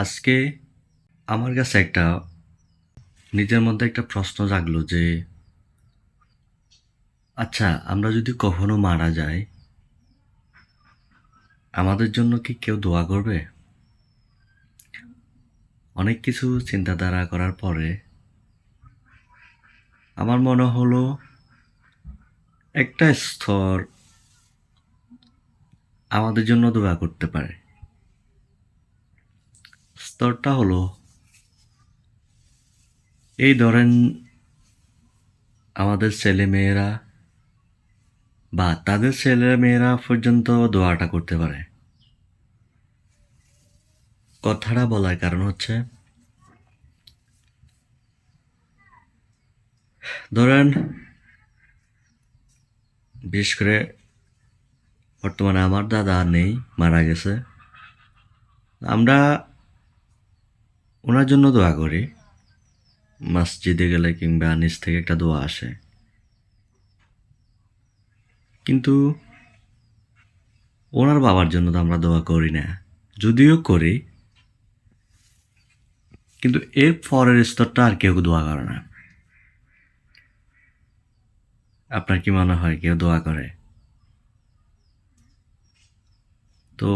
আজকে আমার কাছে নিজের মধ্যে একটা প্রশ্ন জাগলো যে আচ্ছা আমরা যদি কখনো মারা যাই আমাদের জন্য কি কেউ দোয়া করবে? অনেক কিছু চিন্তাধারা করার পরে আমার মনে হলো একটা স্তর আমাদের জন্য দোয়া করতে পারে। স্তরটা হলো এই ধরেন আমাদের ছেলেমেয়েরা বা তাদের ছেলেমেয়েরা পর্যন্ত দোয়াটা করতে পারে। কথাটা বলার কারণ হচ্ছে ধরেন বিশেষ করে বর্তমানে আমার দাদা নেই, মারা গেছে। আমরা ওনার জন্য দোয়া করি, মসজিদে গেলে কিংবা নিচ থেকে একটা দোয়া আসে। কিন্তু ওনার বাবার জন্য তো আমরা দোয়া করি না, যদিও করি কিন্তু এর পরের স্তরটা আর কেউ দোয়া করে না। আপনার কি মনে হয় কেউ দোয়া করে? তো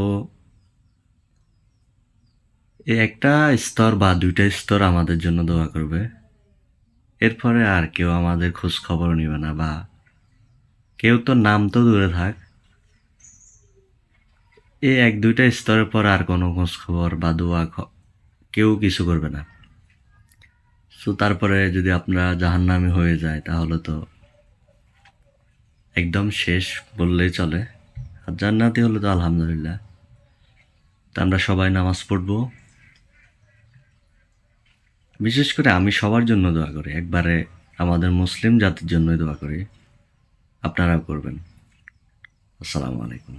এই একটা স্তর বা দুইটা স্তর আমাদের জন্য দোয়া করবে, এরপরে আর কেউ আমাদের খোঁজ খবর নিবে না, বা কেউ তো নাম তো দূরে থাক, এই এক দুইটা স্তরের পর আর কোনো খোঁজ খবর বা দোয়া কেউ কিছু করবে না। সো তারপরে যদি আপনারা জাহান্নামী হয়ে যায় তাহলে তো একদম শেষ বললেই চলে। আর জান্নাতি হলে তো আলহামদুলিল্লাহ। তো আমরা সবাই নামাজ পড়বো, বিশেষ করে আমি সবার জন্য দোয়া করি, একবারে আমাদের মুসলিম জাতির জন্যই দোয়া করি। আপনারাও করবেন। আসসালামু আলাইকুম।